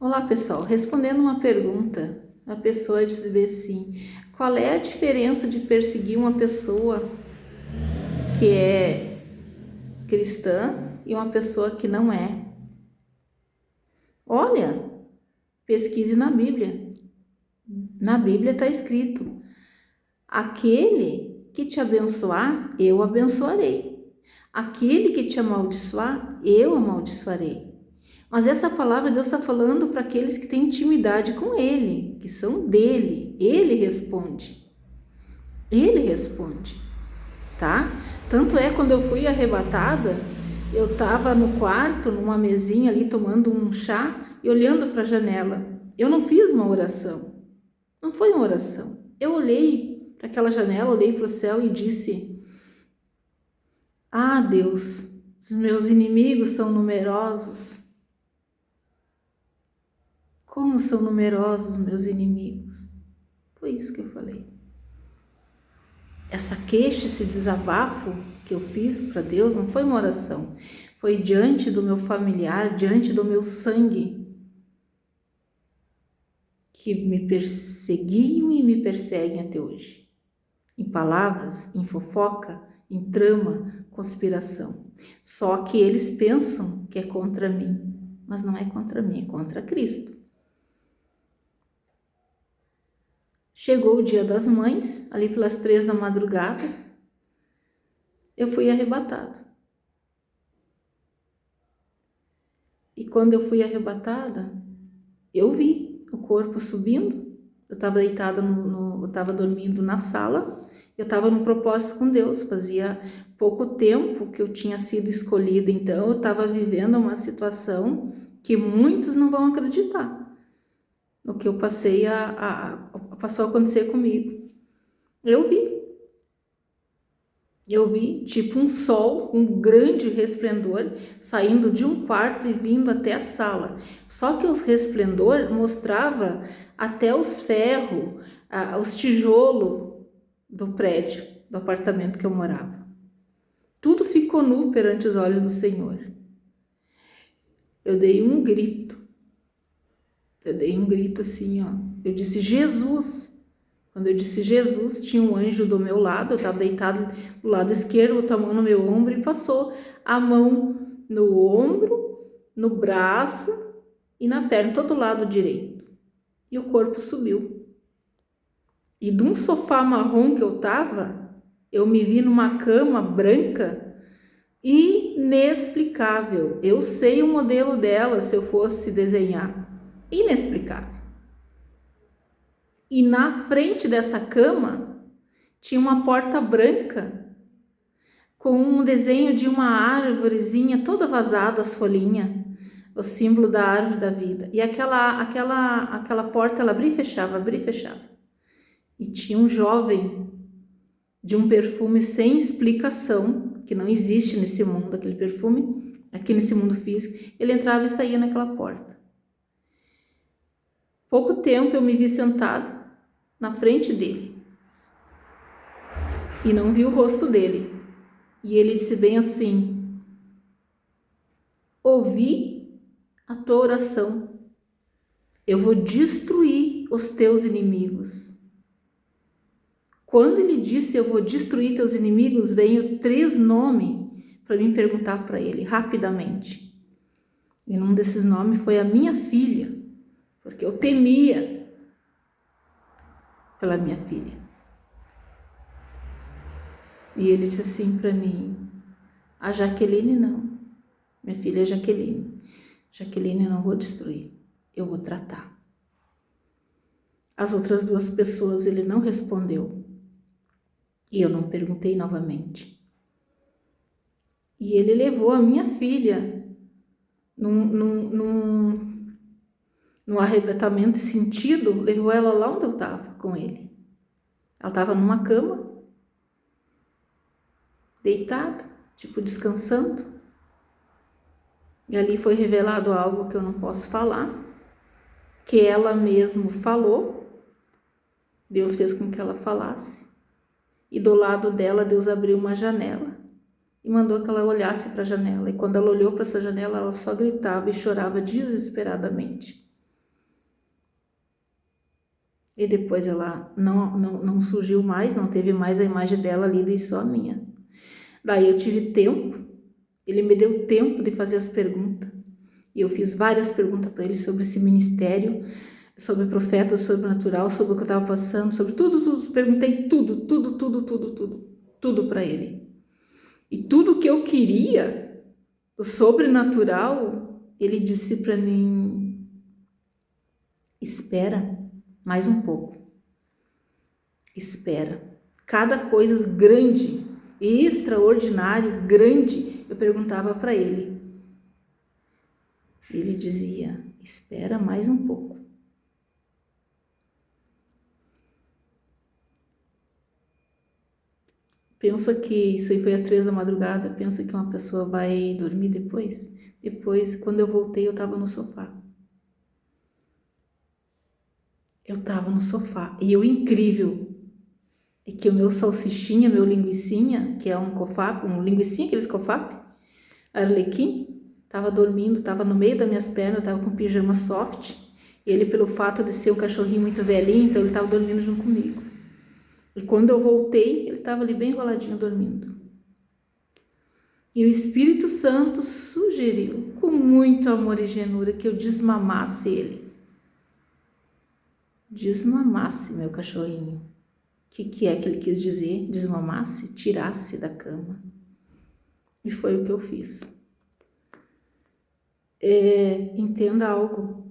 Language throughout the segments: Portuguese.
Olá, pessoal. Respondendo uma pergunta, a pessoa diz assim: qual é a diferença de perseguir uma pessoa que é cristã e uma pessoa que não é? Olha, pesquise na Bíblia. Na Bíblia está escrito: aquele que te abençoar, eu abençoarei. Aquele que te amaldiçoar, eu amaldiçoarei. Mas essa palavra Deus está falando para aqueles que têm intimidade com Ele, que são dele. Ele responde. Ele responde, tá? Tanto é quando eu fui arrebatada, eu estava no quarto, numa mesinha ali, tomando um chá e olhando para a janela. Eu não fiz uma oração. Não foi uma oração. Eu olhei para aquela janela, olhei para o céu e disse: Ah, Deus, os meus inimigos são numerosos. Como são numerosos meus inimigos? Foi isso que eu falei. Essa queixa, esse desabafo que eu fiz para Deus não foi uma oração. Foi diante do meu familiar, diante do meu sangue, que me perseguiam e me perseguem até hoje. Em palavras, em fofoca, em trama, conspiração. Só que eles pensam que é contra mim, mas não é contra mim, é contra Cristo. Chegou o dia das mães, ali pelas 3 da madrugada, eu fui arrebatada. E quando eu fui arrebatada, eu vi o corpo subindo. Eu estava deitada, eu estava dormindo na sala. Eu estava no propósito com Deus. Fazia pouco tempo que eu tinha sido escolhida, então eu estava vivendo uma situação que muitos não vão acreditar no que eu passei passou a acontecer comigo. Eu vi tipo um sol, um grande resplendor saindo de um quarto e vindo até a sala. Só que os resplendor mostrava até os ferros, os tijolos do prédio, do apartamento que eu morava. Tudo ficou nu perante os olhos do Senhor. Eu dei um grito. Eu dei um grito assim, ó. Eu disse: Jesus. Quando eu disse Jesus, tinha um anjo do meu lado, eu estava deitada do lado esquerdo, botou a mão no meu ombro e passou a mão no ombro, no braço e na perna, todo lado direito. E o corpo subiu. E de um sofá marrom que eu estava, eu me vi numa cama branca inexplicável. Eu sei o modelo dela se eu fosse desenhar. Inexplicável. E na frente dessa cama tinha uma porta branca com um desenho de uma árvorezinha toda vazada, as folhinhas, o símbolo da árvore da vida. E aquela porta ela abria e fechava, abria e fechava. E tinha um jovem de um perfume sem explicação, que não existe nesse mundo, aquele perfume, aqui nesse mundo físico. Ele entrava e saía naquela porta. Pouco tempo eu me vi sentada na frente dele e não vi o rosto dele. E ele disse bem assim: ouvi a tua oração, eu vou destruir os teus inimigos. Quando ele disse eu vou destruir teus inimigos, veio 3 nomes para mim perguntar para ele rapidamente. E um desses nomes foi a minha filha, porque eu temia pela minha filha. E ele disse assim para mim: a Jaqueline não, minha filha é Jaqueline. Jaqueline eu não vou destruir, eu vou tratar. As outras 2 pessoas ele não respondeu. E eu não perguntei novamente. E ele levou a minha filha num arrebatamento sentido, levou ela lá onde eu estava com ele. Ela estava numa cama, deitada, tipo descansando. E ali foi revelado algo que eu não posso falar, que ela mesma falou. Deus fez com que ela falasse. E do lado dela, Deus abriu uma janela e mandou que ela olhasse para a janela. E quando ela olhou para essa janela, ela só gritava e chorava desesperadamente. E depois ela não surgiu mais, não teve mais a imagem dela ali, daí só a minha. Daí eu tive tempo, ele me deu tempo de fazer as perguntas. E eu fiz várias perguntas para ele sobre esse ministério, sobre profeta sobrenatural, sobre o que eu estava passando, sobre tudo. Perguntei tudo para ele. E tudo que eu queria, o sobrenatural, ele disse para mim: espera mais um pouco. Espera. Cada coisa grande e extraordinário, grande, eu perguntava para ele. Ele dizia: espera mais um pouco. Pensa que isso aí foi às 3 da madrugada, pensa que uma pessoa vai dormir depois? Depois, quando eu voltei, eu estava no sofá. Eu estava no sofá. E o incrível é que o meu salsichinha, meu linguicinha, que é um cofap, um linguicinha, aqueles cofap, arlequim, estava dormindo, estava no meio das minhas pernas, estava com pijama soft. E ele, pelo fato de ser um cachorrinho muito velhinho, então ele estava dormindo junto comigo. E quando eu voltei, ele estava ali bem enroladinho dormindo. E o Espírito Santo sugeriu, com muito amor e genura, que eu desmamasse ele. Desmamasse meu cachorrinho. O que é que ele quis dizer? Desmamasse, tirasse da cama. E foi o que eu fiz. Entenda algo.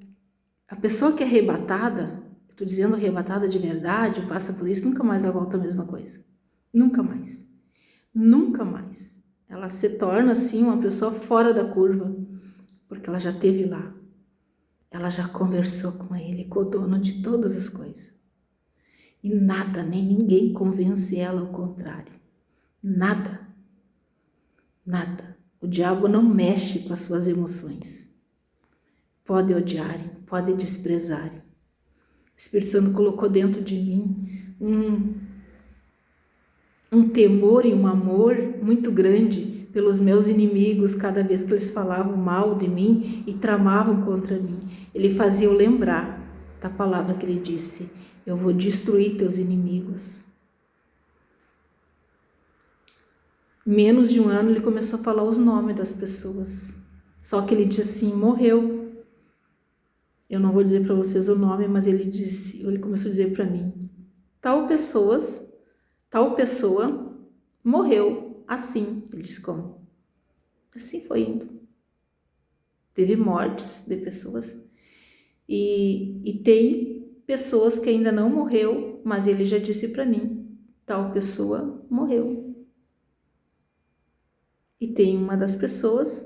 A pessoa que é arrebatada, estou dizendo arrebatada de verdade, passa por isso, nunca mais ela volta a mesma coisa. Nunca mais. Nunca mais. Ela se torna, assim, uma pessoa fora da curva, porque ela já esteve lá. Ela já conversou com ele, com o dono de todas as coisas. E nada, nem ninguém convence ela ao contrário. Nada. Nada. O diabo não mexe com as suas emoções. Pode odiarem, pode desprezarem. O Espírito Santo colocou dentro de mim um temor e um amor muito grande pelos meus inimigos, cada vez que eles falavam mal de mim e tramavam contra mim. Ele fazia eu lembrar da palavra que ele disse: eu vou destruir teus inimigos. Menos de um ano ele começou a falar os nomes das pessoas. Só que ele disse assim: morreu. Eu não vou dizer para vocês o nome, mas ele começou a dizer para mim: tal pessoa morreu assim. Ele disse como? Assim foi indo. Teve mortes de pessoas e tem pessoas que ainda não morreu, mas ele já disse para mim: tal pessoa morreu. E tem uma das pessoas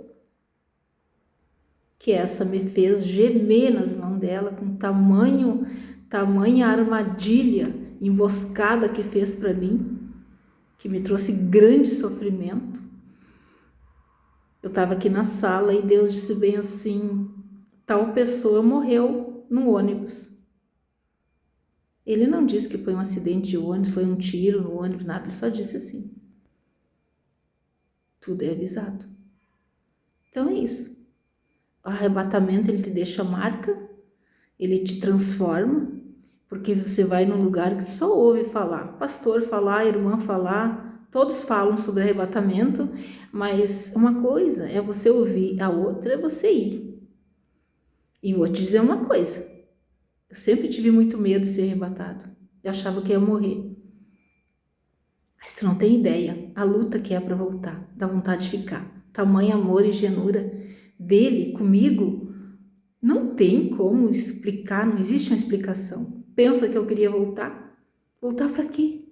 que essa me fez gemer nas mãos dela com tamanha armadilha, emboscada que fez para mim, que me trouxe grande sofrimento. Eu estava aqui na sala e Deus disse bem assim: tal pessoa morreu no ônibus. Ele não disse que foi um acidente de ônibus, foi um tiro no ônibus, nada, ele só disse assim. Tudo é avisado. Então é isso. O arrebatamento, ele te deixa marca, ele te transforma, porque você vai num lugar que só ouve falar, pastor falar, irmã falar, todos falam sobre arrebatamento, mas uma coisa é você ouvir, a outra é você ir. E vou te dizer uma coisa, eu sempre tive muito medo de ser arrebatado, eu achava que ia morrer. Mas tu não tem ideia, a luta que é para voltar, dá vontade de ficar. Tamanho amor e genura dele comigo, não tem como explicar, não existe uma explicação. Pensa que eu queria voltar? Voltar para quê?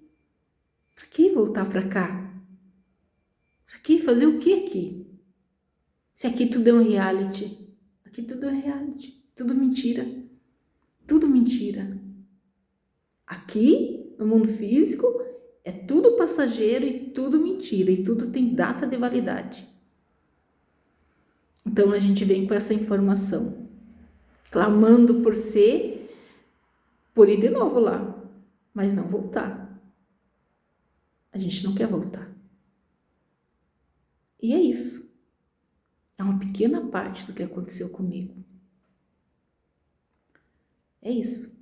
Para que voltar para cá? Para que fazer o que aqui? Se aqui tudo é um reality. Aqui tudo é um reality. Tudo mentira. Tudo mentira. Aqui, no mundo físico, é tudo passageiro e tudo mentira. E tudo tem data de validade. Então a gente vem com essa informação, clamando por ser, por ir de novo lá, mas não voltar. A gente não quer voltar. E é isso. É uma pequena parte do que aconteceu comigo. É isso.